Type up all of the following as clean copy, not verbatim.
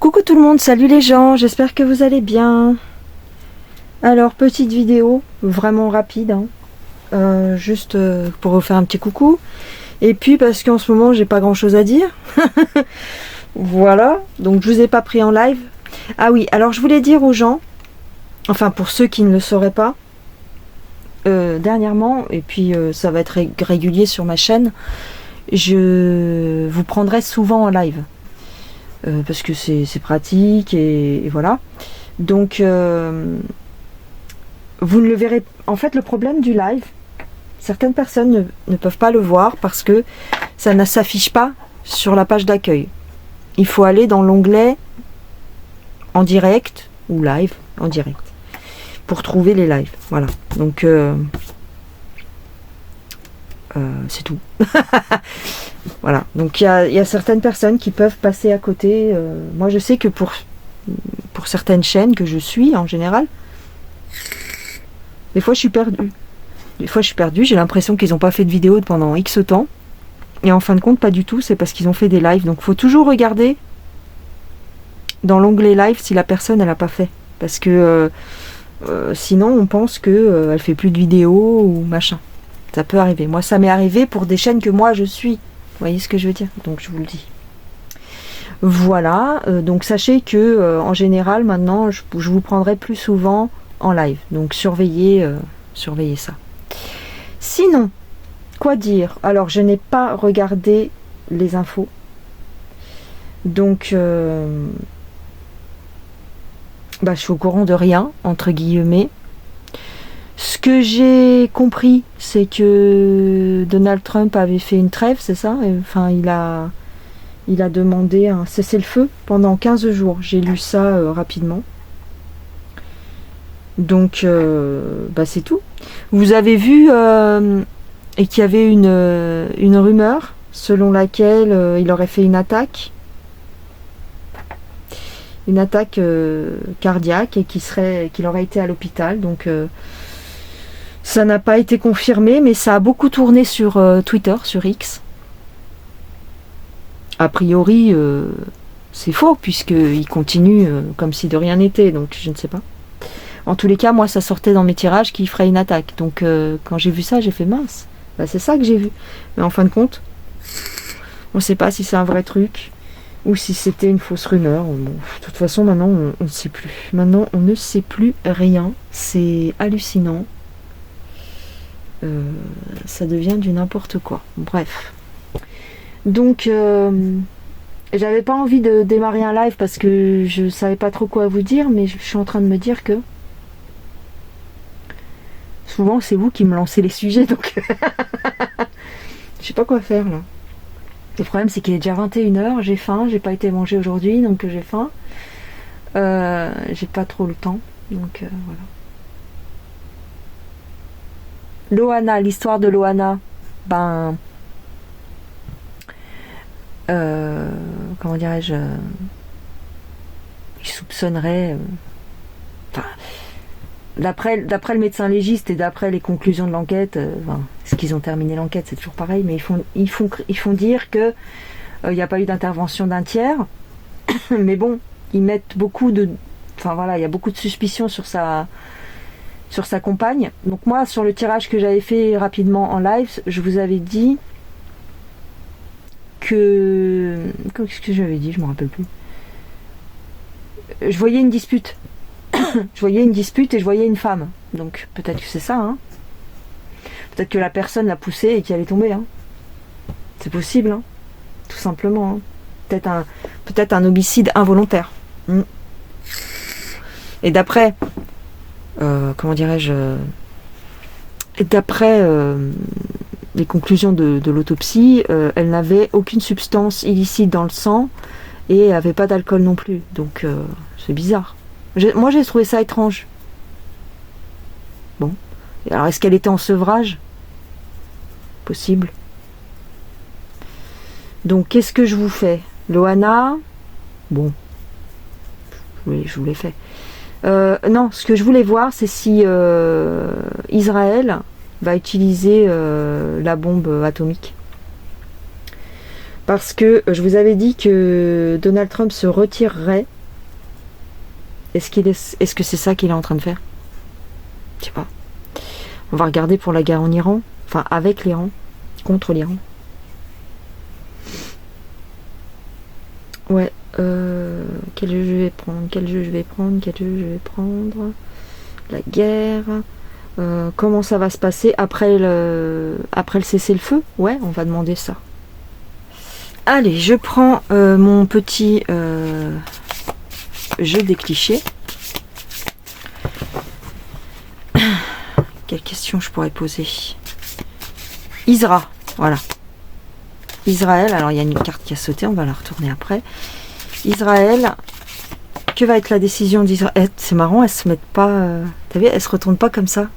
Coucou tout le monde, salut les gens, j'espère que vous allez bien. Alors, petite vidéo, vraiment rapide, hein. Juste pour vous faire un petit coucou. Et puis parce qu'en ce moment, j'ai pas grand chose à dire. Voilà, donc je vous ai pas pris en live. Ah oui, alors je voulais dire aux gens, enfin pour ceux qui ne le sauraient pas, dernièrement, et puis ça va être régulier sur ma chaîne, je vous prendrai souvent en live. Parce que c'est pratique et voilà. Donc vous ne le verrez. En fait, le problème du live, certaines personnes ne peuvent pas le voir parce que ça ne s'affiche pas sur la page d'accueil. Il faut aller dans l'onglet en direct ou live en direct pour trouver les lives. Voilà. Donc c'est tout. Voilà. Donc il y a certaines personnes qui peuvent passer à côté. Moi, je sais que pour certaines chaînes que je suis en général, des fois je suis perdue. J'ai l'impression qu'ils n'ont pas fait de vidéo pendant X temps. Et en fin de compte, pas du tout. C'est parce qu'ils ont fait des lives. Donc il faut toujours regarder dans l'onglet live si la personne elle n'a pas fait. Parce que sinon on pense que elle fait plus de vidéos ou machin. Ça peut arriver. Moi, ça m'est arrivé pour des chaînes que moi je suis. Vous voyez ce que je veux dire? Donc je vous le dis. Voilà. Donc sachez que en général maintenant, je vous prendrai plus souvent en live. Donc surveillez ça. Sinon, quoi dire? Alors je n'ai pas regardé les infos. Donc je suis au courant de rien, entre guillemets. Ce que j'ai compris, c'est que Donald Trump avait fait une trêve, c'est ça? Enfin, il a demandé un cessez-le-feu pendant 15 jours. J'ai lu ça rapidement. Donc, c'est tout. Vous avez vu et qu'il y avait une rumeur selon laquelle il aurait fait une attaque cardiaque et qu'il aurait été à l'hôpital. Donc, ça n'a pas été confirmé, mais ça a beaucoup tourné sur Twitter, sur X. A priori, c'est faux, puisqu'il continue comme si de rien n'était, donc je ne sais pas. En tous les cas, moi, ça sortait dans mes tirages qu'il ferait une attaque. Donc, quand j'ai vu ça, j'ai fait mince. C'est ça que j'ai vu. Mais en fin de compte, on ne sait pas si c'est un vrai truc ou si c'était une fausse rumeur. Bon, de toute façon, maintenant, on ne sait plus. Maintenant, on ne sait plus rien. C'est hallucinant. Ça devient du n'importe quoi. Bref. Donc, j'avais pas envie de démarrer un live parce que je savais pas trop quoi vous dire, mais je suis en train de me dire que souvent c'est vous qui me lancez les sujets, donc je sais pas quoi faire là. Le problème c'est qu'il est déjà 21h, j'ai faim, j'ai pas été manger aujourd'hui, donc j'ai faim. J'ai pas trop le temps, donc voilà. Loana, l'histoire de Loana, comment dirais-je, il soupçonnerait, d'après le médecin légiste et d'après les conclusions de l'enquête, ce qu'ils ont terminé l'enquête, c'est toujours pareil, mais ils font dire que il n'y a pas eu d'intervention d'un tiers, mais bon, ils mettent beaucoup de, il y a beaucoup de suspicions sur sa compagne. Donc moi, sur le tirage que j'avais fait rapidement en live, je vous avais dit que... Qu'est-ce que j'avais dit? Je me rappelle plus. Je voyais une dispute. Je voyais une dispute et je voyais une femme. Donc peut-être que c'est ça, hein. Peut-être que la personne l'a poussée et qu'elle est tombée, hein. C'est possible, hein. Tout simplement, hein. Peut-être un homicide involontaire. Et d'après... comment dirais-je, d'après les conclusions de l'autopsie, elle n'avait aucune substance illicite dans le sang et avait pas d'alcool non plus. Donc c'est bizarre. Moi j'ai trouvé ça étrange. Bon. Alors est-ce qu'elle était en sevrage? Possible. Donc qu'est-ce que je vous fais? Loana, bon, je vous l'ai fait. Non, ce que je voulais voir, c'est si Israël va utiliser la bombe atomique. Parce que je vous avais dit que Donald Trump se retirerait Est-ce que c'est ça qu'il est en train de faire? Je sais pas. On va regarder pour la guerre en Iran. Enfin, avec l'Iran. Contre l'Iran. Ouais. Quel jeu je vais prendre? Quel jeu je vais prendre? Quel jeu je vais prendre? La guerre. Comment ça va se passer après le cessez-le-feu? Ouais, on va demander ça. Allez, je prends mon petit jeu des clichés. Quelle question je pourrais poser? Isra, voilà. Israël, alors il y a une carte qui a sauté, on va la retourner après. Israël, que va être la décision d'Israël? C'est marrant, elles se mettent pas... T'as vu, elles se retournent pas comme ça.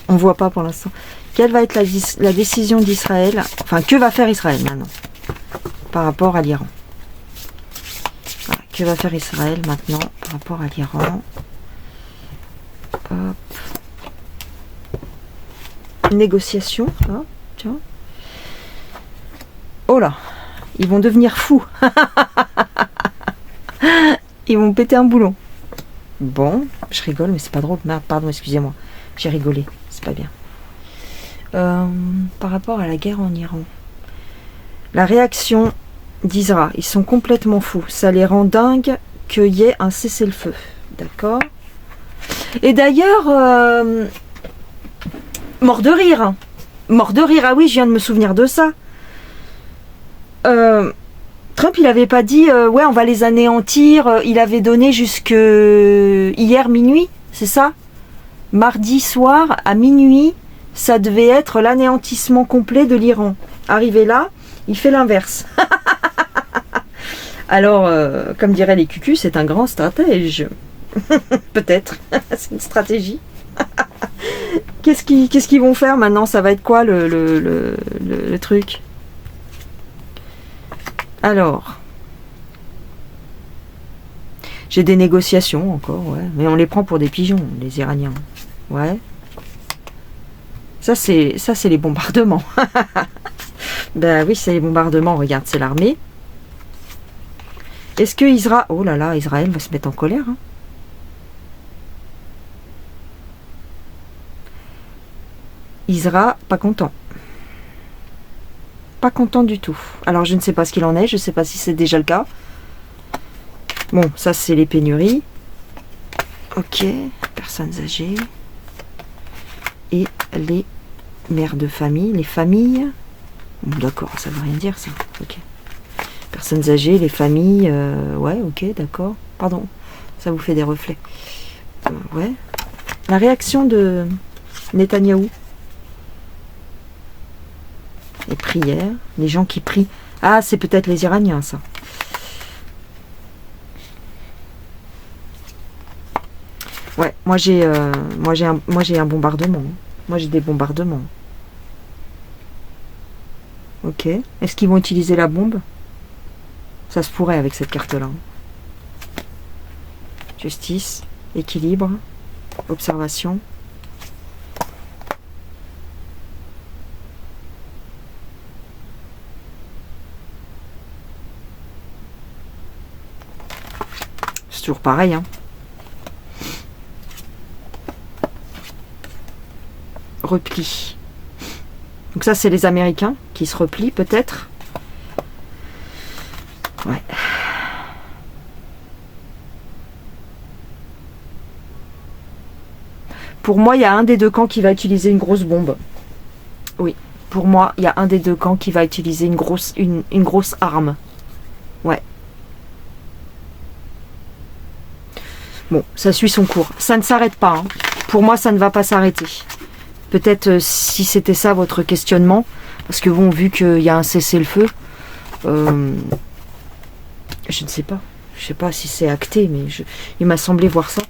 On voit pas pour l'instant. Quelle va être la décision d'Israël? Enfin, que va faire Israël maintenant par rapport à l'Iran? Voilà, que va faire Israël maintenant par rapport à l'Iran? Hop. Négociation, hein, tiens. Oh là, ils vont devenir fous. Ils vont péter un boulon. Bon, je rigole, mais c'est pas drôle. Merde, pardon, excusez-moi. J'ai rigolé, c'est pas bien. Par rapport à la guerre en Iran. La réaction d'Isra, ils sont complètement fous. Ça les rend dingues qu'il y ait un cessez-le-feu. D'accord? Et d'ailleurs, mort de rire. Hein. Mort de rire, ah oui, je viens de me souvenir de ça. Trump, il avait pas dit ouais, on va les anéantir. Il avait donné jusque hier minuit, c'est ça? Mardi soir à minuit, ça devait être l'anéantissement complet de l'Iran. Arrivé là, il fait l'inverse. Alors, comme diraient les cucus, c'est un grand stratège. Peut-être, c'est une stratégie. Qu'est-ce qu'ils vont faire maintenant? Ça va être quoi le truc? Alors, j'ai des négociations encore, ouais. Mais on les prend pour des pigeons, les Iraniens. Ouais. Ça, c'est les bombardements. Ben oui, c'est les bombardements. Regarde, c'est l'armée. Est-ce que Israël... Oh là là, Israël va se mettre en colère. Hein. Israël, pas content. Pas content du tout. Alors, je ne sais pas ce qu'il en est. Je ne sais pas si c'est déjà le cas. Bon, ça, c'est les pénuries. Ok. Personnes âgées. Et les mères de famille. Les familles. Bon, d'accord, ça ne veut rien dire, ça. Ok. Personnes âgées, les familles. Ouais, ok, d'accord. Pardon. Ça vous fait des reflets. Ouais. La réaction de Netanyahou. Les prières, les gens qui prient. Ah, c'est peut-être les Iraniens, ça. Ouais, moi j'ai un bombardement. Moi j'ai des bombardements. Ok. Est-ce qu'ils vont utiliser la bombe? Ça se pourrait avec cette carte-là. Justice, équilibre, observation. C'est toujours pareil, hein. Repli. Donc ça, c'est les Américains qui se replient, peut-être. Ouais. Pour moi, il y a un des deux camps qui va utiliser une grosse bombe. Oui. Pour moi, il y a un des deux camps qui va utiliser une grosse arme. Ouais. Bon, ça suit son cours. Ça ne s'arrête pas. Hein. Pour moi, ça ne va pas s'arrêter. Peut-être si c'était ça votre questionnement, parce que bon, vu qu'il y a un cessez-le-feu, je ne sais pas. Je ne sais pas si c'est acté, mais il m'a semblé voir ça.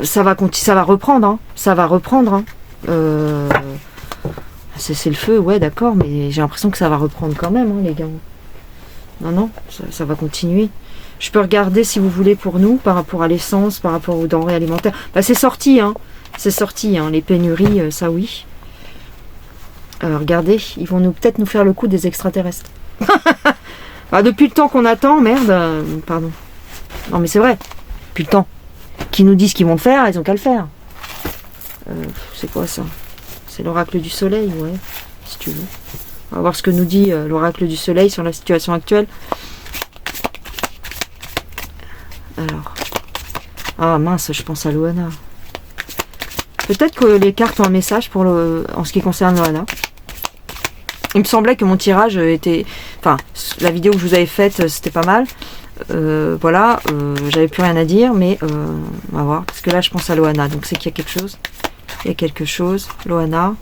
Ça va reprendre. Hein. Ça va reprendre. Hein. Cessez-le-feu, ouais, d'accord, mais j'ai l'impression que ça va reprendre quand même, hein, les gars. Non, ça va continuer. Je peux regarder si vous voulez pour nous, par rapport à l'essence, par rapport aux denrées alimentaires. Bah, c'est sorti, hein. C'est sorti, hein. Les pénuries, ça oui. Regardez, ils vont peut-être nous faire le coup des extraterrestres. Bah, depuis le temps qu'on attend, merde. Pardon. Non mais c'est vrai. Depuis le temps. Qui nous disent qu'ils vont le faire, ils ont qu'à le faire. C'est quoi ça? C'est l'oracle du soleil, ouais. Si tu veux. On va voir ce que nous dit l'oracle du soleil sur la situation actuelle. Alors. Ah mince, je pense à Loana. Peut-être que les cartes ont un message pour en ce qui concerne Loana. Il me semblait que mon tirage était... Enfin, la vidéo que je vous avais faite, c'était pas mal. Voilà, j'avais plus rien à dire, mais on va voir. Parce que là, je pense à Loana, donc c'est qu'il y a quelque chose. Il y a quelque chose. Loana.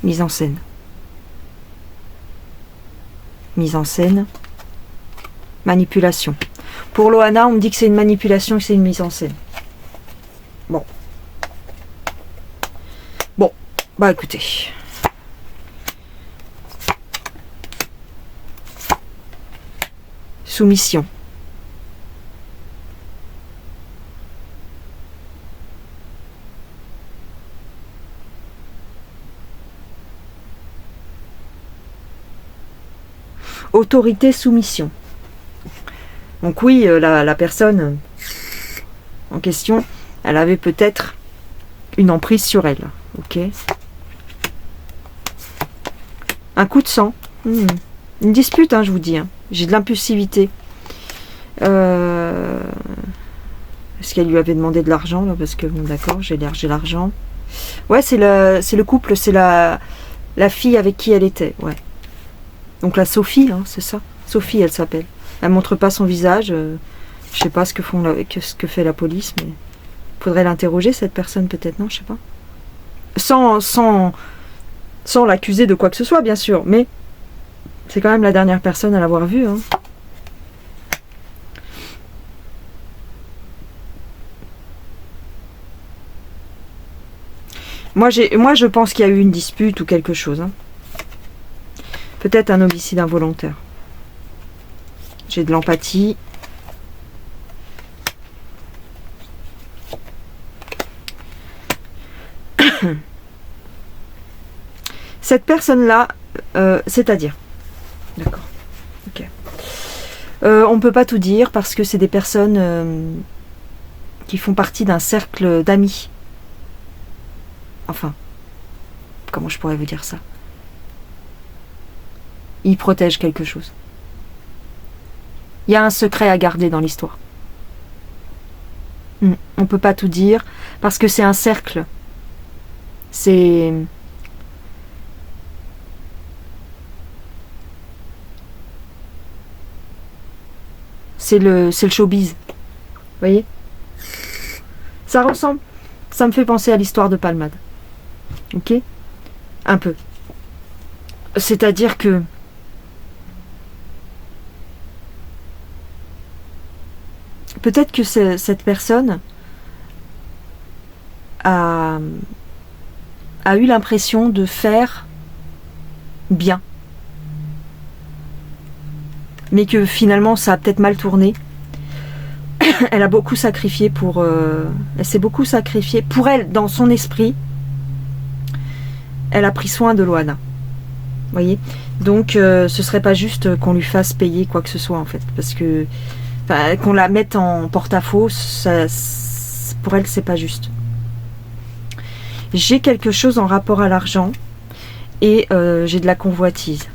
Mise en scène. Mise en scène. Manipulation. Pour Loana, on me dit que c'est une manipulation et que c'est une mise en scène. Bon. Bon, bah écoutez. Soumission. Autorité, soumission. Donc oui, la personne en question, elle avait peut-être une emprise sur elle. Ok. Un coup de sang. Une dispute, hein, je vous dis. Hein. J'ai de l'impulsivité. Est-ce qu'elle lui avait demandé de l'argent là? Parce que bon, d'accord, j'ai l'argent. Ouais, c'est le couple, c'est la fille avec qui elle était. Ouais. Donc la Sophie, hein, c'est ça. Sophie, elle s'appelle. Elle montre pas son visage. Je sais pas ce que fait la police, mais faudrait l'interroger cette personne peut-être, non? Je sais pas. Sans l'accuser de quoi que ce soit, bien sûr, mais c'est quand même la dernière personne à l'avoir vue. Hein. Moi, je pense qu'il y a eu une dispute ou quelque chose. Hein. Peut-être un homicide involontaire. J'ai de l'empathie. Cette personne-là, c'est-à-dire... D'accord. Ok. On ne peut pas tout dire parce que c'est des personnes qui font partie d'un cercle d'amis. Enfin, comment je pourrais vous dire ça? Ils protègent quelque chose. Il y a un secret à garder dans l'histoire. On ne peut pas tout dire parce que c'est un cercle. C'est le showbiz. Vous voyez? Ça ressemble. Ça me fait penser à l'histoire de Palmade. Ok? Un peu. C'est-à-dire que peut-être que cette personne a eu l'impression de faire bien. Mais que finalement ça a peut-être mal tourné. Elle a beaucoup sacrifié elle s'est beaucoup sacrifiée. Pour elle, dans son esprit, elle a pris soin de Loana. Vous voyez? Donc ce serait pas juste qu'on lui fasse payer quoi que ce soit en fait. Parce que qu'on la mette en porte-à-faux, pour elle c'est pas juste. J'ai quelque chose en rapport à l'argent et j'ai de la convoitise.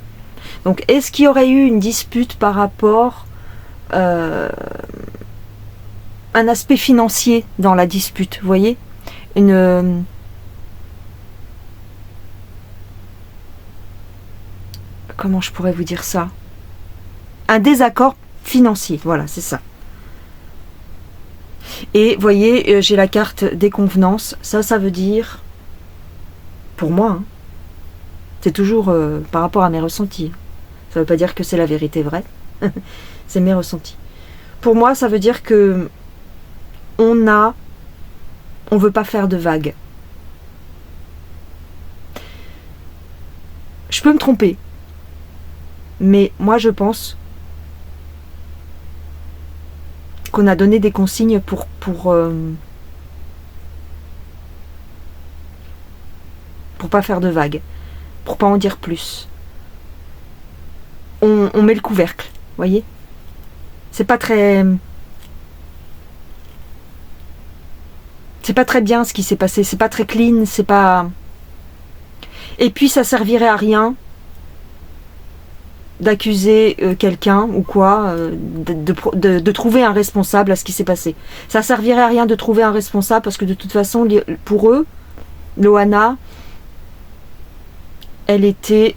Donc est-ce qu'il y aurait eu une dispute par rapport un aspect financier dans la dispute, vous voyez? Comment je pourrais vous dire ça? Un désaccord financier, voilà, c'est ça. Et vous voyez, j'ai la carte des convenances. Ça veut dire, pour moi, hein, c'est toujours par rapport à mes ressentis. Ça ne veut pas dire que c'est la vérité vraie. C'est mes ressentis. Pour moi, ça veut dire que on veut pas faire de vagues. Je peux me tromper. Mais moi, je pense qu'on a donné des consignes pour pas faire de vagues, pour pas en dire plus. on met le couvercle, voyez. C'est pas très bien ce qui s'est passé, c'est pas très clean, c'est pas... Et puis ça servirait à rien d'accuser quelqu'un ou quoi, de trouver un responsable à ce qui s'est passé. Ça servirait à rien de trouver un responsable parce que de toute façon, pour eux, Loana, elle était...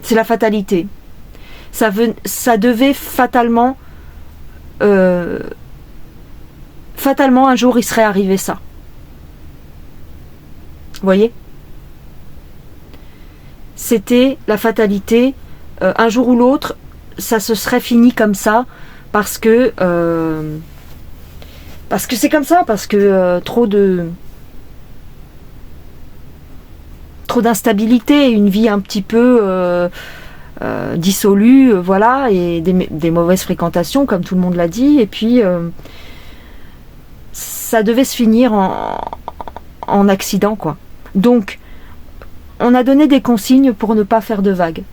c'est la fatalité. Ça devait fatalement... fatalement, un jour, il serait arrivé ça. Vous voyez ? C'était la fatalité. Un jour ou l'autre, ça se serait fini comme ça, parce que c'est comme ça, parce que trop d'instabilité, une vie un petit peu dissolue, voilà, et des mauvaises fréquentations, comme tout le monde l'a dit, et puis ça devait se finir en accident, quoi. Donc, on a donné des consignes pour ne pas faire de vagues.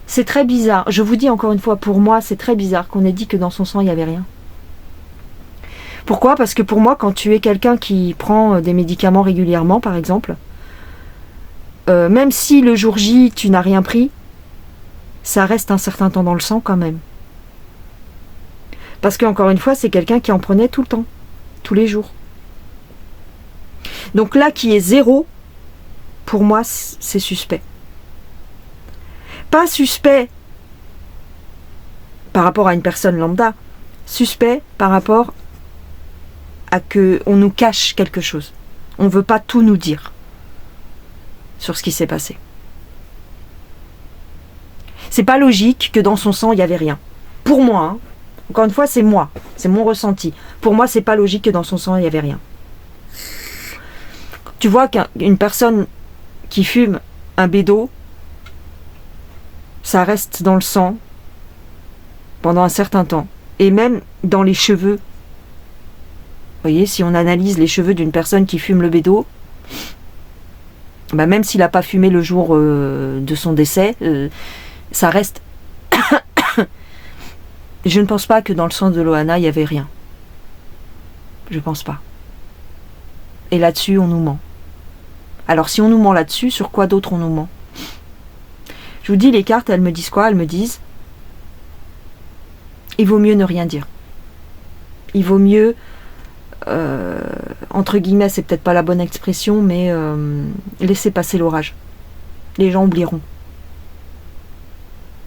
C'est très bizarre. Je vous dis encore une fois, pour moi, c'est très bizarre qu'on ait dit que dans son sang, il n'y avait rien. Pourquoi ? Parce que pour moi, quand tu es quelqu'un qui prend des médicaments régulièrement, par exemple, même si le jour J, tu n'as rien pris, ça reste un certain temps dans le sang quand même. Parce qu'encore une fois, c'est quelqu'un qui en prenait tout le temps, tous les jours. Donc là, qui est 0, pour moi, c'est suspect. Pas suspect par rapport à une personne lambda, suspect par rapport à que on nous cache quelque chose. On ne veut pas tout nous dire sur ce qui s'est passé. C'est pas logique que dans son sang, il n'y avait rien. Pour moi, hein, encore une fois, c'est moi, c'est mon ressenti. Pour moi, c'est pas logique que dans son sang, il n'y avait rien. Tu vois qu'une personne qui fume un bédo, ça reste dans le sang pendant un certain temps. Et même dans les cheveux. Vous voyez, si on analyse les cheveux d'une personne qui fume le bédo, bah même s'il n'a pas fumé le jour de son décès, ça reste... Je ne pense pas que dans le sang de Loana, il n'y avait rien. Je pense pas. Et là-dessus, on nous ment. Alors si on nous ment là-dessus, sur quoi d'autre on nous ment ? Je vous dis, les cartes, elles me disent quoi ? Elles me disent, il vaut mieux ne rien dire. Il vaut mieux, entre guillemets, c'est peut-être pas la bonne expression, mais laisser passer l'orage. Les gens oublieront.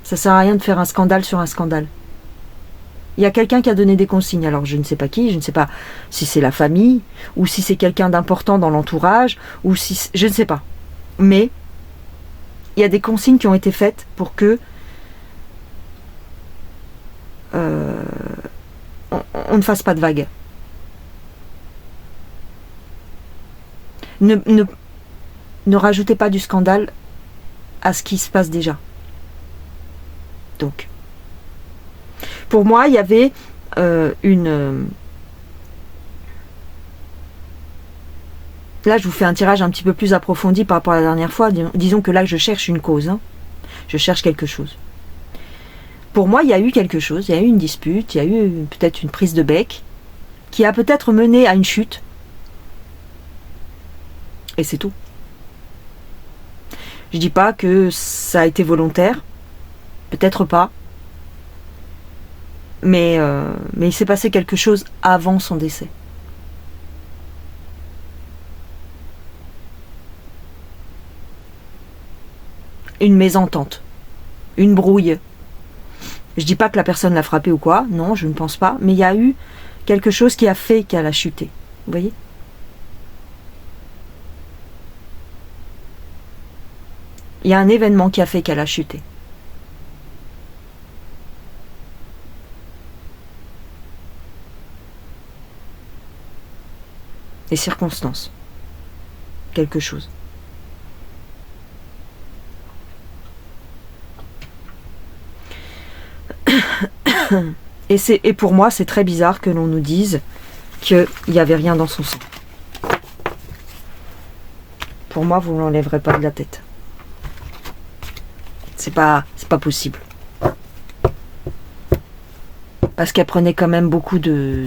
Ça sert à rien de faire un scandale sur un scandale. Il y a quelqu'un qui a donné des consignes, alors je ne sais pas qui, je ne sais pas si c'est la famille, ou si c'est quelqu'un d'important dans l'entourage, ou si... je ne sais pas. Mais il y a des consignes qui ont été faites pour que on ne fasse pas de vagues. Ne rajoutez pas du scandale à ce qui se passe déjà. Donc, pour moi, il y avait une... Là, je vous fais un tirage un petit peu plus approfondi par rapport à la dernière fois. Disons que là, je cherche une cause. Hein. Je cherche quelque chose. Pour moi, il y a eu quelque chose. Il y a eu une dispute. Il y a eu peut-être une prise de bec qui a peut-être mené à une chute. Et c'est tout. Je dis pas que ça a été volontaire. Peut-être pas. Mais il s'est passé quelque chose avant son décès. Une mésentente. Une brouille. Je dis pas que la personne l'a frappé ou quoi. Non, je ne pense pas. Mais il y a eu quelque chose qui a fait qu'elle a chuté. Vous voyez ? Il y a un événement qui a fait qu'elle a chuté. Les circonstances. Quelque chose. Et pour moi, c'est très bizarre que l'on nous dise qu'il n'y avait rien dans son sang. Pour moi, vous ne l'enlèverez pas de la tête. C'est pas possible. Parce qu'elle prenait quand même beaucoup de...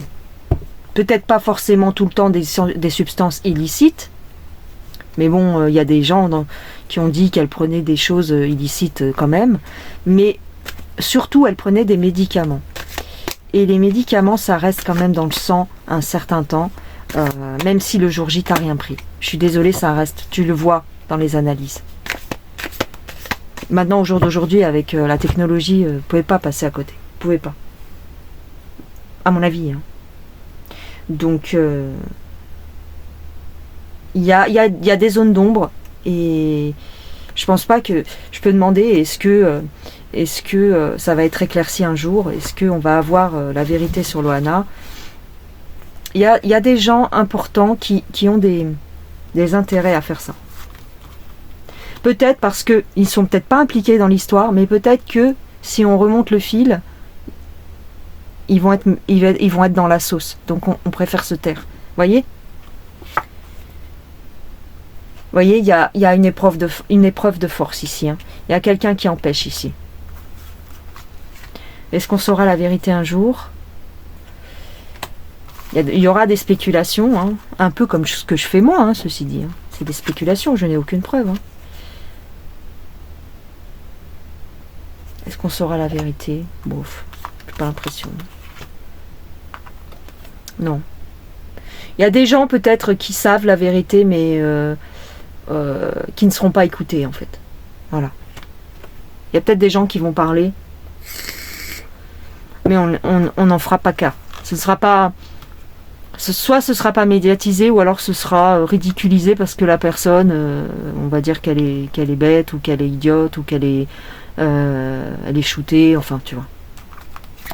Peut-être pas forcément tout le temps des substances illicites, mais bon, il y a des gens qui ont dit qu'elle prenait des choses illicites quand même, mais surtout elle prenait des médicaments. Et les médicaments, ça reste quand même dans le sang un certain temps, même si le jour J t'as rien pris. Je suis désolée, ça reste, tu le vois dans les analyses. Maintenant, au jour d'aujourd'hui, avec la technologie, vous ne pouvez pas passer à côté. Vous ne pouvez pas. À mon avis. Hein. Donc, il y a des zones d'ombre et je pense pas que... Je peux demander, est-ce que ça va être éclairci un jour? Est-ce qu'on va avoir la vérité sur Loana? Il y a des gens importants qui ont des intérêts à faire ça. Peut-être parce qu'ils ne sont peut-être pas impliqués dans l'histoire, mais peut-être que si on remonte le fil, ils vont être dans la sauce. Donc on préfère se taire. Voyez? Vous voyez, il y a une épreuve de force ici. Hein. Il y a quelqu'un qui empêche ici. Est-ce qu'on saura la vérité un jour? Il y aura des spéculations, hein, un peu comme ce que je fais moi, hein, ceci dit. Hein. C'est des spéculations, je n'ai aucune preuve. Hein. Est-ce qu'on saura la vérité? Bof, j'ai pas l'impression. Non. Il y a des gens peut-être qui savent la vérité, mais qui ne seront pas écoutés en fait. Voilà. Il y a peut-être des gens qui vont parler, mais on n'en fera pas cas. Soit ce sera pas médiatisé, ou alors ce sera ridiculisé parce que la personne, on va dire qu'elle est bête, ou qu'elle est idiote, ou qu'elle est shootée, enfin tu vois.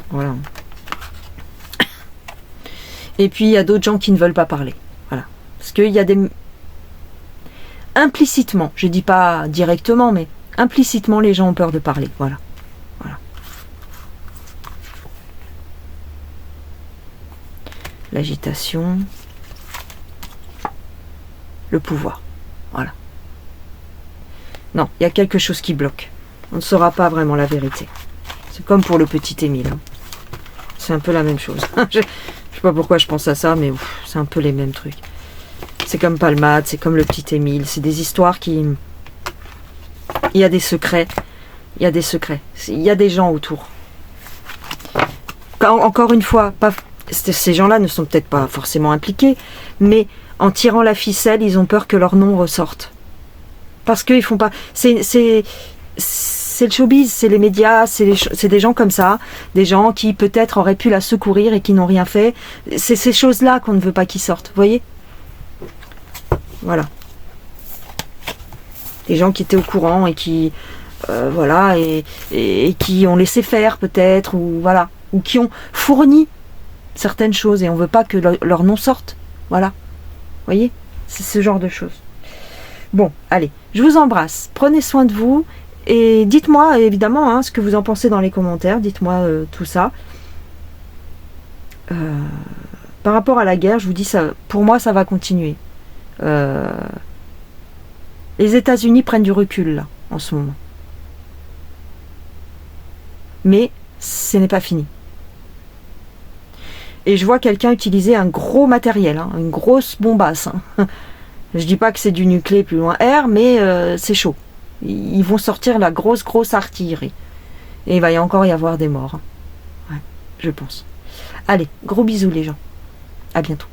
Voilà. Et puis il y a d'autres gens qui ne veulent pas parler. Voilà. Parce qu'il y a des... Implicitement, je dis pas directement, mais implicitement les gens ont peur de parler. Voilà. Voilà. L'agitation. Le pouvoir. Voilà. Non, il y a quelque chose qui bloque. On ne saura pas vraiment la vérité. C'est comme pour le petit Émile. Hein. C'est un peu la même chose. Je sais pas pourquoi je pense à ça, mais c'est un peu les mêmes trucs. C'est comme Palmade, c'est comme le petit Émile. C'est des histoires qui... Il y a des secrets. Il y a des secrets. Il y a des gens autour. Encore une fois, ces gens-là ne sont peut-être pas forcément impliqués, mais en tirant la ficelle, ils ont peur que leur nom ressorte. Parce qu'ils font pas... C'est le showbiz, c'est les médias, c'est des gens comme ça, des gens qui peut-être auraient pu la secourir et qui n'ont rien fait. C'est ces choses-là qu'on ne veut pas qu'ils sortent, vous voyez? Voilà. Des gens qui étaient au courant et qui... voilà, et qui ont laissé faire peut-être, ou voilà, ou qui ont fourni certaines choses et on veut pas que leur nom sorte. Voilà. Vous voyez? C'est ce genre de choses. Bon, allez, je vous embrasse. Prenez soin de vous. Et dites-moi évidemment hein, ce que vous en pensez dans les commentaires, dites-moi tout ça. Par rapport à la guerre, je vous dis ça, pour moi ça va continuer. Les États-Unis prennent du recul là, en ce moment. Mais ce n'est pas fini. Et je vois quelqu'un utiliser un gros matériel, hein, une grosse bombasse. Hein. Je dis pas que c'est du nucléaire plus loin R, mais c'est chaud. Ils vont sortir la grosse artillerie. Et il va encore y avoir des morts. Ouais, je pense. Allez, gros bisous les gens. À bientôt.